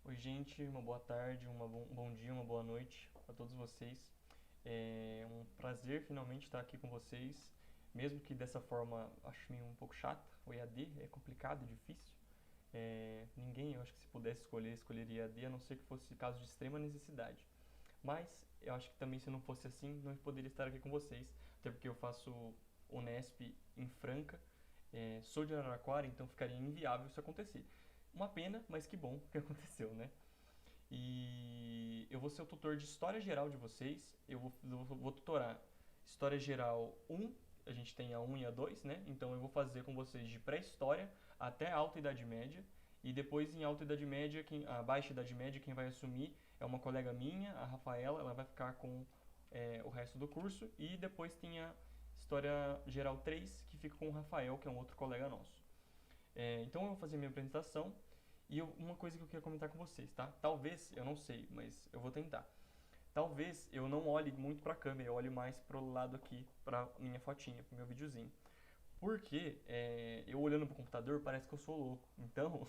Oi, gente, uma boa tarde, um bom dia, uma boa noite a todos vocês. É um prazer finalmente estar aqui com vocês, mesmo que dessa forma acho meio um pouco chata. O EAD é complicado, é difícil. Ninguém, eu acho que se pudesse escolher, escolheria EAD, a não ser que fosse caso de extrema necessidade. Mas eu acho que também se não fosse assim, não poderia estar aqui com vocês, até porque eu faço Unesp em Franca, sou de Araraquara, então ficaria inviável isso acontecer. Uma pena, mas que bom que aconteceu, né? E eu vou ser o tutor de História Geral de vocês. Eu vou tutorar História Geral 1, a gente tem a 1 e a 2, né? Então eu vou fazer com vocês de pré-história até a Alta Idade Média. E depois em Alta Idade Média, a Baixa Idade Média, quem vai assumir é uma colega minha, a Rafaela, ela vai ficar com o resto do curso. E depois tem a História Geral 3, que fica com o Rafael, que é um outro colega nosso. Então eu vou fazer minha apresentação e uma coisa que eu queria comentar com vocês, tá? Talvez, eu não sei, mas eu vou tentar. Talvez eu não olhe muito para a câmera, eu olhe mais pro lado aqui, para minha fotinha, pro meu videozinho. Porque eu olhando pro computador parece que eu sou louco. Então,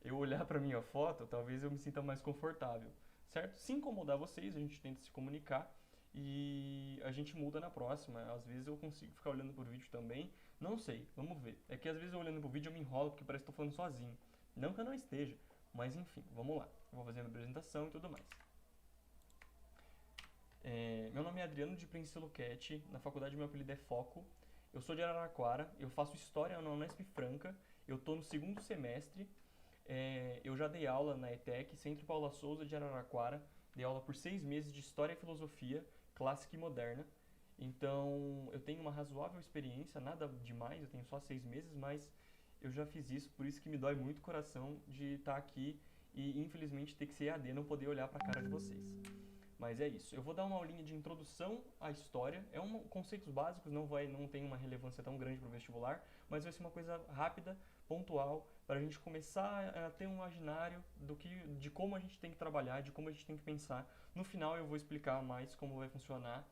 eu olhar para minha foto, talvez eu me sinta mais confortável, certo? Se incomodar vocês, a gente tenta se comunicar e a gente muda na próxima. Às vezes eu consigo ficar olhando pro vídeo também, não sei, vamos ver. É que às vezes eu olhando pro vídeo eu me enrolo porque parece que estou falando sozinho. Não que eu não esteja, mas enfim, vamos lá. Eu vou fazer a apresentação e tudo mais. Meu nome é Adriano de Prince Luquete, na faculdade meu apelido é Foco. Eu sou de Araraquara, eu faço História na Unesp Franca, eu estou no segundo semestre. Eu já dei aula na ETEC, Centro Paula Souza de Araraquara, dei aula por 6 meses de História e Filosofia, Clássica e Moderna. Então eu tenho uma razoável experiência, nada demais, eu tenho só 6 meses, mas eu já fiz isso, por isso que me dói muito o coração de estar aqui e infelizmente ter que ser EAD, não poder olhar para a cara de vocês. Mas é isso. Eu vou dar uma aulinha de introdução à história. Conceitos básicos, não tem uma relevância tão grande para o vestibular, mas vai ser uma coisa rápida, pontual, para a gente começar a ter um imaginário de como a gente tem que trabalhar, de como a gente tem que pensar. No final eu vou explicar mais como vai funcionar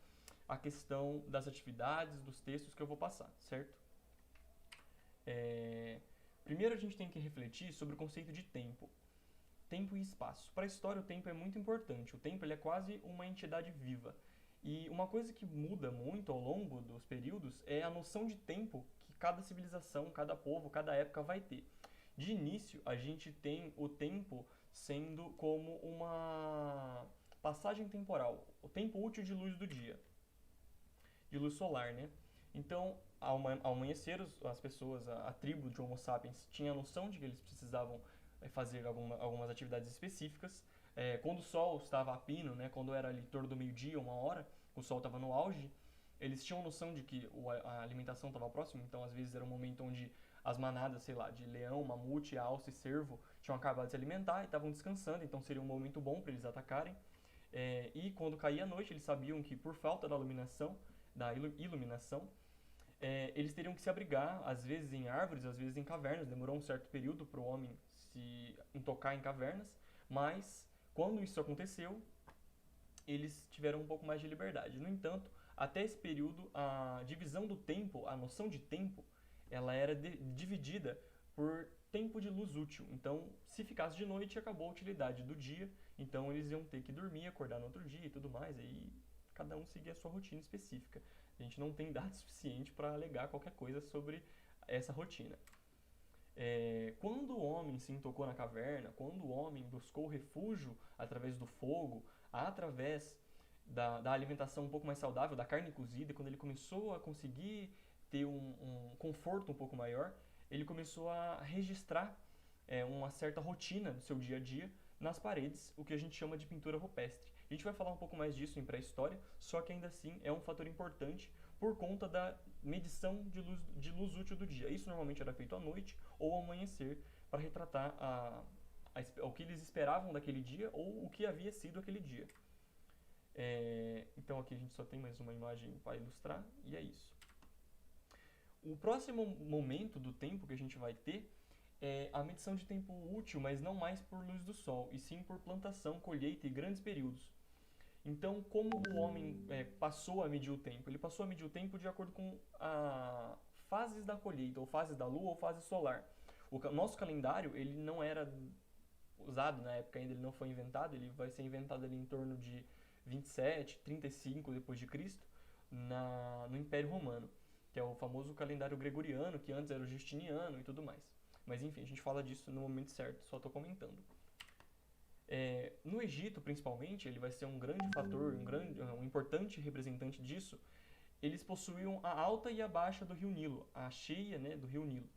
a questão das atividades, dos textos que eu vou passar, certo? Primeiro a gente tem que refletir sobre o conceito de tempo. Tempo e espaço. Para a história, o tempo é muito importante. O tempo ele é quase uma entidade viva. E uma coisa que muda muito ao longo dos períodos é a noção de tempo que cada civilização, cada povo, cada época vai ter. De início, a gente tem o tempo sendo como uma passagem temporal, o tempo útil de luz do dia, de luz solar, né? Então, ao amanhecer, as pessoas, a tribo de Homo sapiens tinha a noção de que eles precisavam fazer algumas atividades específicas. Quando o sol estava a pino, né, quando era ali em torno do meio-dia, 1 hora, o sol estava no auge, eles tinham noção de que a alimentação estava próxima, então às vezes era um momento onde as manadas, sei lá, de leão, mamute, alce e cervo tinham acabado de se alimentar e estavam descansando, então seria um momento bom para eles atacarem. E quando caía a noite, eles sabiam que por falta da iluminação, eles teriam que se abrigar, às vezes em árvores, às vezes em cavernas. Demorou um certo período para o homem se intocar em cavernas, mas quando isso aconteceu, eles tiveram um pouco mais de liberdade. No entanto, até esse período, a divisão do tempo, a noção de tempo, ela era dividida por tempo de luz útil. Então, se ficasse de noite, acabou a utilidade do dia. Então, eles iam ter que dormir, acordar no outro dia e tudo mais. Aí, cada um seguia a sua rotina específica. A gente não tem dados suficiente para alegar qualquer coisa sobre essa rotina. Quando o homem se intocou na caverna, quando o homem buscou refúgio através do fogo, através da alimentação um pouco mais saudável, da carne cozida, quando ele começou a conseguir ter um conforto um pouco maior, ele começou a registrar uma certa rotina do seu dia a dia nas paredes, o que a gente chama de pintura rupestre. A gente vai falar um pouco mais disso em pré-história, só que ainda assim é um fator importante por conta da medição de luz útil do dia. Isso normalmente era feito à noite ou ao amanhecer para retratar o que eles esperavam daquele dia ou o que havia sido aquele dia. Então aqui a gente só tem mais uma imagem para ilustrar e é isso. O próximo momento do tempo que a gente vai ter é a medição de tempo útil, mas não mais por luz do sol, e sim por plantação, colheita e grandes períodos. Então, como o homem passou a medir o tempo? Ele passou a medir o tempo de acordo com fases da colheita, ou fases da lua, ou fase solar. O nosso calendário, ele não era usado na época, ainda ele não foi inventado, ele vai ser inventado ali em torno de 27, 35 depois de Cristo, no Império Romano, que é o famoso calendário gregoriano, que antes era o justiniano e tudo mais. Mas enfim, a gente fala disso no momento certo, só estou comentando. No Egito, principalmente, ele vai ser um grande fator, um importante representante disso. Eles possuíam a alta e a baixa do rio Nilo, a cheia, né, do rio Nilo,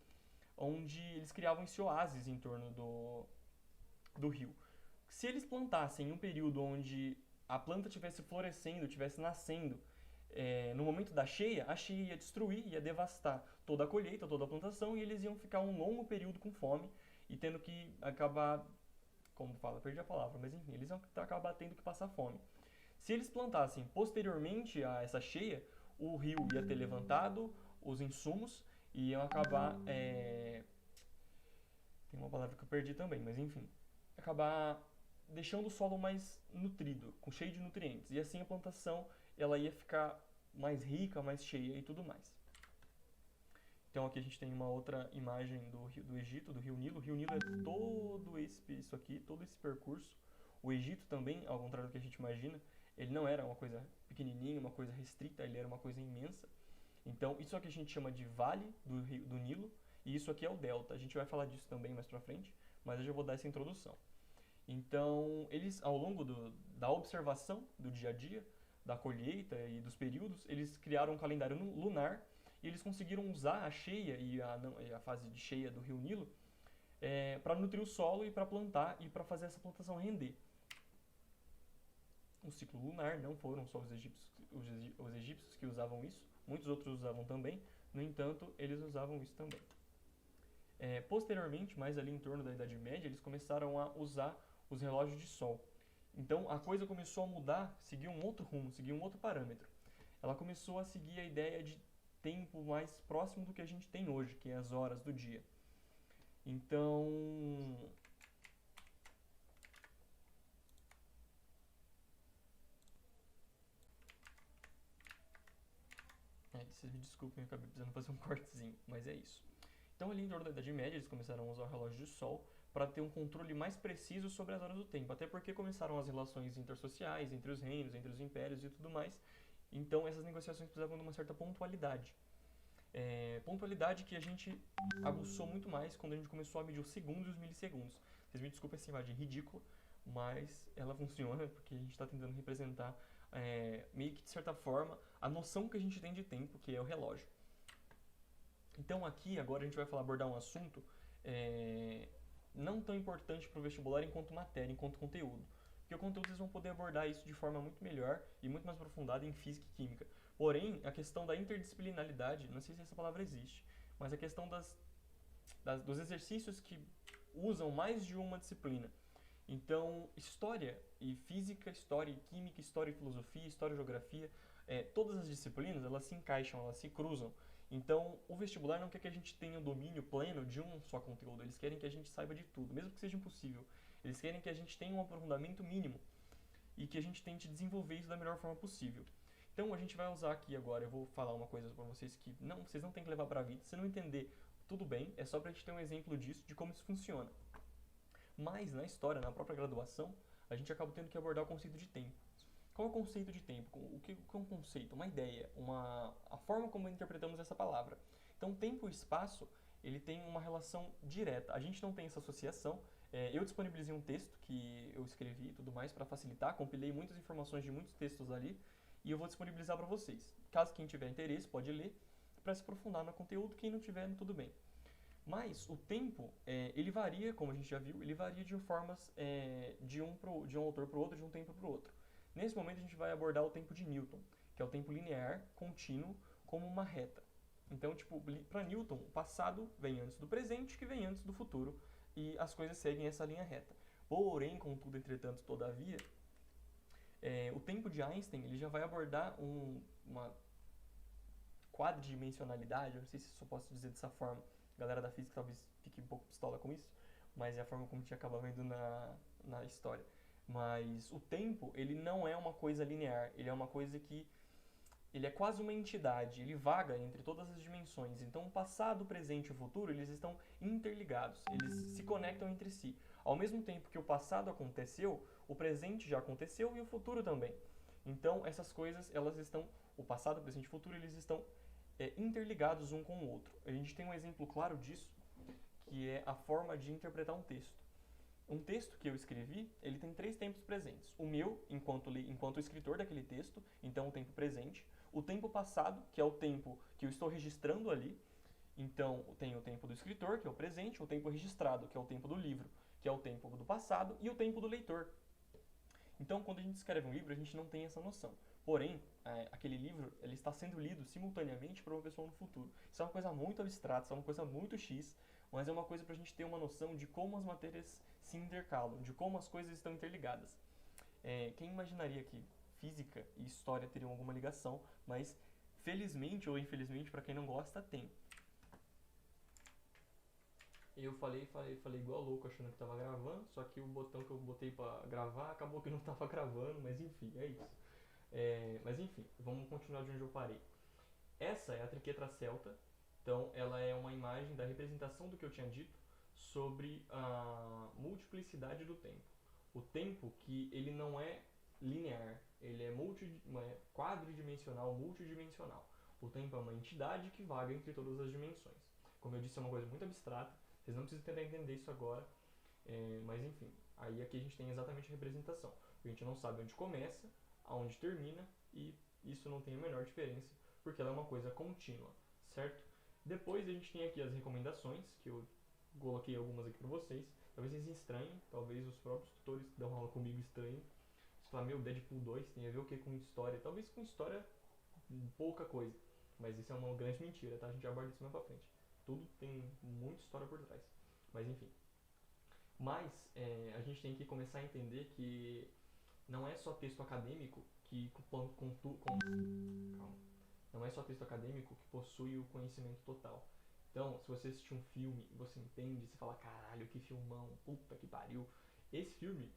onde eles criavam esse oásis em torno do rio. Se eles plantassem em um período onde a planta estivesse florescendo, estivesse nascendo, no momento da cheia, a cheia ia destruir, ia devastar toda a colheita, toda a plantação, e eles iam ficar um longo período com fome e tendo que acabar, como fala, perdi a palavra, mas enfim, eles iam acabar tendo que passar fome. Se eles plantassem posteriormente a essa cheia, o rio ia ter levantado os insumos e iam acabar. Tem uma palavra que eu perdi também, mas enfim. Acabar deixando o solo mais nutrido, cheio de nutrientes. E assim a plantação ela ia ficar mais rica, mais cheia e tudo mais. Então aqui a gente tem uma outra imagem do Egito, do Rio Nilo. O Rio Nilo é todo isso aqui, todo esse percurso. O Egito também, ao contrário do que a gente imagina, ele não era uma coisa pequenininha, uma coisa restrita, ele era uma coisa imensa. Então isso aqui a gente chama de Vale do Nilo e isso aqui é o Delta. A gente vai falar disso também mais pra frente, mas eu já vou dar essa introdução. Então eles, ao longo da observação do dia a dia, da colheita e dos períodos, eles criaram um calendário lunar e eles conseguiram usar a cheia e a fase de cheia do Rio Nilo para nutrir o solo e para plantar e para fazer essa plantação render. O ciclo lunar não foram só os egípcios que usavam isso, muitos outros usavam também, no entanto, eles usavam isso também. Posteriormente, mais ali em torno da Idade Média, eles começaram a usar os relógios de sol. Então a coisa começou a mudar, seguir um outro rumo, seguir um outro parâmetro. Ela começou a seguir a ideia de tempo mais próximo do que a gente tem hoje, que é as horas do dia. Então, vocês me desculpem, eu acabei precisando fazer um cortezinho, mas é isso. Então ali em torno da Idade Média eles começaram a usar o relógio de sol para ter um controle mais preciso sobre as horas do tempo, até porque começaram as relações intersociais entre os reinos, entre os impérios e tudo mais. Então essas negociações precisavam de uma certa pontualidade. Pontualidade que a gente aguçou muito mais quando a gente começou a medir os segundos e os milissegundos. Vocês me desculpem essa imagem ridícula, mas ela funciona porque a gente está tentando representar meio que de certa forma a noção que a gente tem de tempo, que é o relógio. Então aqui agora a gente vai abordar um assunto não tão importante para o vestibular enquanto matéria, enquanto conteúdo. Porque o conteúdo vocês vão poder abordar isso de forma muito melhor e muito mais aprofundada em física e química. Porém, a questão da interdisciplinaridade, não sei se essa palavra existe, mas a questão dos exercícios que usam mais de uma disciplina. Então, história e física, história e química, história e filosofia, história e geografia, todas as disciplinas, elas se encaixam, elas se cruzam. Então, o vestibular não quer que a gente tenha o domínio pleno de um só conteúdo, eles querem que a gente saiba de tudo, mesmo que seja impossível. Eles querem que a gente tenha um aprofundamento mínimo e que a gente tente desenvolver isso da melhor forma possível. Então, a gente vai usar aqui agora, eu vou falar uma coisa para vocês que vocês não têm que levar para a vida. Se não entender, tudo bem, é só para a gente ter um exemplo disso, de como isso funciona. Mas, na história, na própria graduação, a gente acaba tendo que abordar o conceito de tempo. Qual é o conceito de tempo? O que é um conceito? Uma ideia, a forma como interpretamos essa palavra. Então, tempo e espaço, ele tem uma relação direta. A gente não tem essa associação. Eu disponibilizei um texto que eu escrevi e tudo mais para facilitar, compilei muitas informações de muitos textos ali e eu vou disponibilizar para vocês. Caso quem tiver interesse, pode ler para se aprofundar no conteúdo, quem não tiver, tudo bem. Mas o tempo, ele varia, como a gente já viu, ele varia de formas de um autor para o outro, de um tempo para o outro. Nesse momento a gente vai abordar o tempo de Newton, que é o tempo linear, contínuo, como uma reta. Então, tipo, para Newton, o passado vem antes do presente, que vem antes do futuro, e as coisas seguem essa linha reta. Porém, contudo, entretanto, todavia, o tempo de Einstein ele já vai abordar uma quadridimensionalidade, eu não sei se eu posso dizer dessa forma, a galera da física talvez fique um pouco pistola com isso, mas é a forma como a gente acaba vendo na história. Mas o tempo, ele não é uma coisa linear, ele é uma coisa que ele é quase uma entidade, ele vaga entre todas as dimensões. Então, o passado, o presente e o futuro, eles estão interligados, eles se conectam entre si. Ao mesmo tempo que o passado aconteceu, o presente já aconteceu e o futuro também. Então, essas coisas, elas estão, o passado, o presente e o futuro, eles estão interligados um com o outro. A gente tem um exemplo claro disso, que é a forma de interpretar um texto. Um texto que eu escrevi, ele tem 3 tempos presentes. O meu, enquanto escritor daquele texto, então o tempo presente. O tempo passado, que é o tempo que eu estou registrando ali. Então, tem o tempo do escritor, que é o presente. O tempo registrado, que é o tempo do livro, que é o tempo do passado. E o tempo do leitor. Então, quando a gente escreve um livro, a gente não tem essa noção. Porém, aquele livro ele está sendo lido simultaneamente por uma pessoa no futuro. Isso é uma coisa muito abstrata, isso é uma coisa muito X, mas é uma coisa para a gente ter uma noção de como as matérias se intercalam, de como as coisas estão interligadas. Quem imaginaria que física e história teriam alguma ligação, mas felizmente ou infelizmente, para quem não gosta, tem. Eu falei igual louco achando que tava gravando, só que o botão que eu botei pra gravar acabou que não tava gravando, mas enfim, é isso. Mas enfim, vamos continuar de onde eu parei. Essa é a triquetra celta, então ela é uma imagem da representação do que eu tinha dito sobre a multiplicidade do tempo. O tempo que ele não é linear, ele é quadridimensional, multidimensional. O tempo é uma entidade que vaga entre todas as dimensões. Como eu disse, é uma coisa muito abstrata, vocês não precisam tentar entender isso agora, mas enfim, aí aqui a gente tem exatamente a representação. A gente não sabe onde começa, aonde termina, e isso não tem a menor diferença, porque ela é uma coisa contínua, certo? Depois a gente tem aqui as recomendações, que eu coloquei algumas aqui para vocês. Talvez vocês estranhem, talvez os próprios tutores que dão aula comigo estranhem. Você fala, meu, Deadpool 2 tem a ver o que com história? Talvez com história pouca coisa, mas isso é uma grande mentira, tá? A gente aborda isso mais pra frente. Tudo tem muita história por trás, mas enfim. Mas a gente tem que começar a entender que não é só texto acadêmico que não é só texto acadêmico que possui o conhecimento total. Então, se você assistir um filme e você entende, você fala, caralho, que filmão, puta que pariu. Esse filme,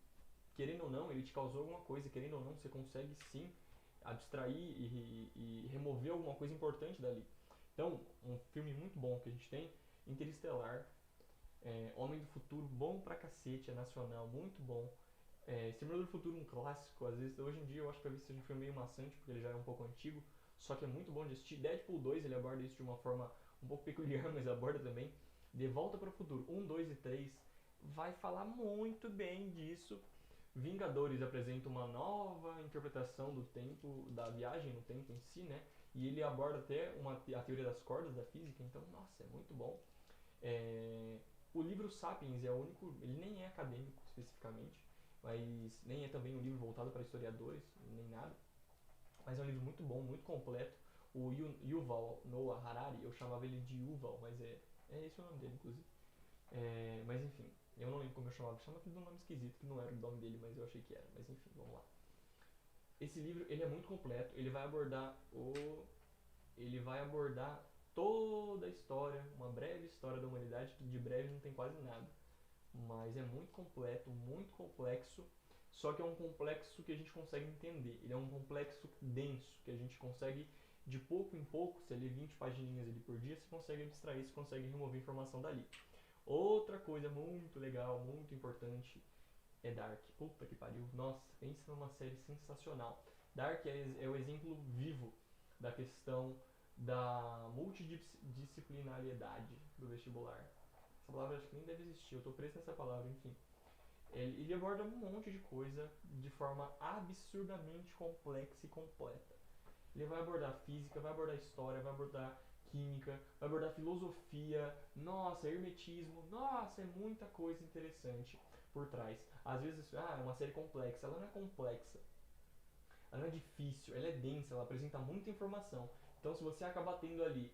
querendo ou não, ele te causou alguma coisa, querendo ou não, você consegue sim abstrair e remover alguma coisa importante dali. Então, um filme muito bom que a gente tem, Interestelar, Homem do Futuro, bom pra cacete, é nacional, muito bom. Exterminador do Futuro, um clássico, às vezes, hoje em dia eu acho que talvez seja um filme meio maçante, porque ele já é um pouco antigo, só que é muito bom de assistir. Deadpool 2, ele aborda isso de uma forma um pouco peculiar, mas aborda também. De Volta para o Futuro 1, 2 e 3 vai falar muito bem disso. Vingadores apresenta uma nova interpretação do tempo, da viagem no tempo em si, né? E ele aborda até a teoria das cordas da física, então, nossa, é muito bom. O livro Sapiens é o único, ele nem é acadêmico especificamente, mas nem é também um livro voltado para historiadores, nem nada. Mas é um livro muito bom, muito completo. O Yuval Noah Harari, eu chamava ele de Yuval, mas é esse o nome dele, inclusive. Mas enfim, eu não lembro como eu chamava, chama de um nome esquisito, que não era o nome dele, mas eu achei que era. Mas enfim, vamos lá. Esse livro, ele é muito completo, ele vai abordar toda a história, uma breve história da humanidade, que de breve não tem quase nada. Mas é muito completo, muito complexo, só que é um complexo que a gente consegue entender. Ele é um complexo denso, que a gente consegue, de pouco em pouco, se ler 20 pagininhas ali por dia, você consegue abstrair, você consegue remover informação dali. Outra coisa muito legal, muito importante, é Dark. Puta que pariu. Nossa, pensa numa série sensacional. Dark é o exemplo vivo da questão da multidisciplinariedade do vestibular. Essa palavra acho que nem deve existir, eu tô preso nessa palavra, enfim. Ele aborda um monte de coisa de forma absurdamente complexa e completa. Ele vai abordar física, vai abordar história, vai abordar química, vai abordar filosofia, nossa, hermetismo, nossa, é muita coisa interessante por trás. Às vezes, é uma série complexa, ela não é complexa, ela não é difícil, ela é densa, ela apresenta muita informação. Então, se você acaba tendo ali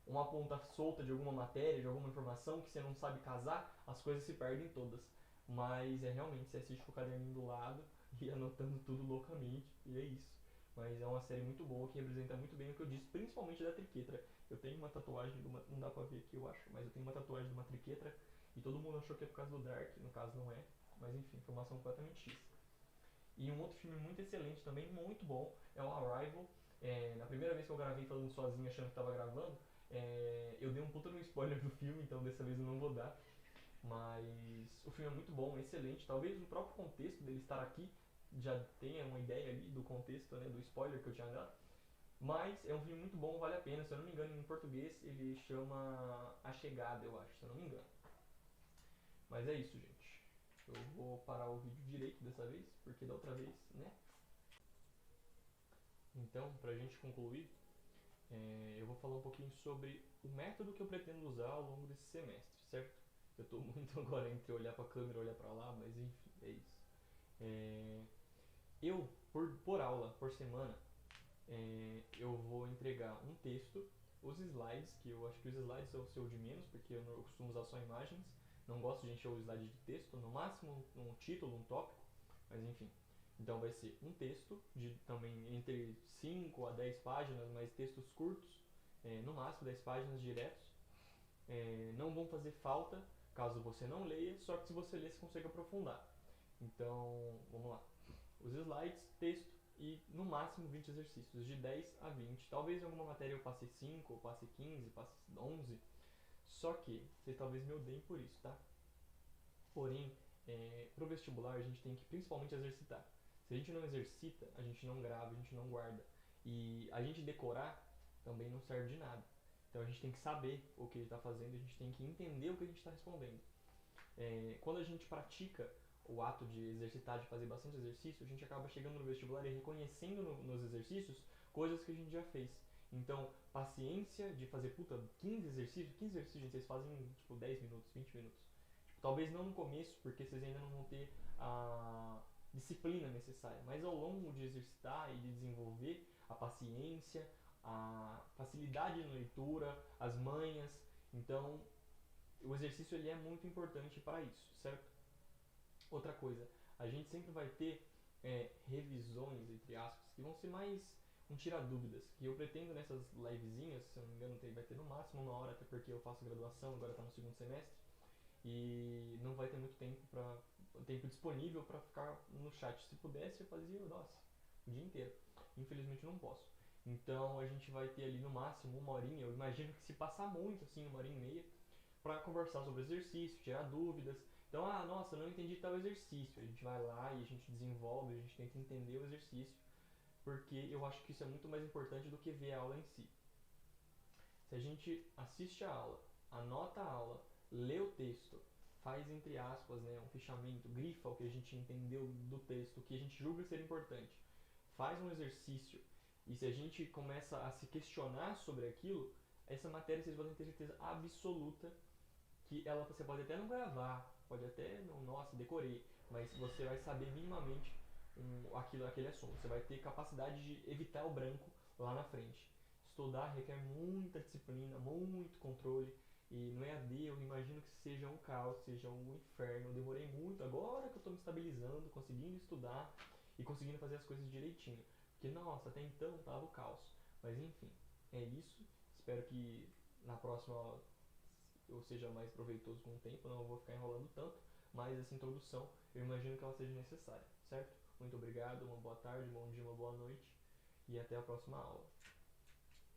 uma ponta solta de alguma matéria, de alguma informação que você não sabe casar, as coisas se perdem todas. Mas realmente, você assiste com o caderninho do lado e anotando tudo loucamente, e é isso. Mas é uma série muito boa que representa muito bem o que eu disse, principalmente da triquetra. Eu tenho uma tatuagem, não dá pra ver aqui eu acho, mas eu tenho uma tatuagem de uma triquetra e todo mundo achou que é por causa do Dark, no caso não é. Mas enfim, informação completamente X. E um outro filme muito excelente também, muito bom, é o Arrival. Na primeira vez que eu gravei falando sozinho achando que tava gravando, eu dei um puta no spoiler do filme, então dessa vez eu não vou dar. Mas o filme é muito bom, excelente. Talvez o próprio contexto dele estar aqui já tenha uma ideia ali do contexto, né, do spoiler que eu tinha dado. Mas é um filme muito bom, vale a pena. Se eu não me engano, em português ele chama A Chegada, eu acho, se eu não me engano. Mas é isso, gente. Eu vou parar o vídeo direito dessa vez, porque da outra vez, né? Então, pra gente concluir, eu vou falar um pouquinho sobre o método que eu pretendo usar ao longo desse semestre, certo? Eu tô muito agora entre olhar pra câmera e olhar pra lá, mas enfim, é isso. É, eu, por aula, por semana, eu vou entregar um texto, os slides, que eu acho que os slides é o seu de menos, porque eu costumo usar só imagens, não gosto de encher o slide de texto, no máximo um título, um tópico, mas enfim. Então vai ser um texto de também entre 5 a 10 páginas, mas textos curtos, no máximo 10 páginas diretos. Não vão fazer falta caso você não leia, só que se você ler você consegue aprofundar. Então, vamos lá. Os slides, texto e no máximo 20 exercícios, de 10 a 20. Talvez em alguma matéria eu passe 5, ou passe 15, passe 11. Só que vocês talvez me odeiem por isso, tá? Porém, pro vestibular a gente tem que principalmente exercitar. Se a gente não exercita, a gente não grava, a gente não guarda. E a gente decorar também não serve de nada. Então a gente tem que saber o que ele está fazendo, a gente tem que entender o que a gente está respondendo. Quando a gente pratica o ato de exercitar, de fazer bastante exercício, a gente acaba chegando no vestibular e reconhecendo nos exercícios coisas que a gente já fez. Então, paciência de fazer, 15 exercícios, gente, vocês fazem tipo 10 minutos, 20 minutos. Tipo, talvez não no começo, porque vocês ainda não vão ter a disciplina necessária, mas ao longo de exercitar e de desenvolver a paciência, a facilidade na leitura, as manhas. Então, o exercício ele é muito importante para isso, certo? Outra coisa, a gente sempre vai ter revisões, entre aspas, que vão ser mais um tirar dúvidas, que eu pretendo nessas livezinhas, se eu não me engano vai ter no máximo 1 hora, até porque eu faço graduação, agora está no segundo semestre, e não vai ter muito tempo disponível para ficar no chat. Se pudesse eu fazia, nossa, o dia inteiro. Infelizmente não posso. Então a gente vai ter ali no máximo 1 horinha, eu imagino que se passar muito assim, 1 hora e meia, para conversar sobre o exercício, tirar dúvidas. Então, nossa, não entendi tal exercício. A gente vai lá e a gente desenvolve, a gente tenta entender o exercício, porque eu acho que isso é muito mais importante do que ver a aula em si. Se a gente assiste a aula, anota a aula, lê o texto, faz entre aspas, né, um fichamento, grifa o que a gente entendeu do texto, o que a gente julga ser importante, faz um exercício, e se a gente começa a se questionar sobre aquilo, essa matéria vocês podem ter certeza absoluta que ela você pode até não gravar, pode até não, nossa, decorei, mas você vai saber minimamente aquele assunto. Você vai ter capacidade de evitar o branco lá na frente. Estudar requer muita disciplina, muito controle. E no EAD eu imagino que seja um caos, seja um inferno. Eu demorei muito, agora que eu estou me estabilizando, conseguindo estudar e conseguindo fazer as coisas direitinho. Porque, nossa, até então tava o caos. Mas enfim, é isso. Espero que na próxima aula eu seja mais proveitoso com o tempo, não vou ficar enrolando tanto, mas essa introdução eu imagino que ela seja necessária, certo? Muito obrigado, uma boa tarde, um bom dia, uma boa noite e até a próxima aula.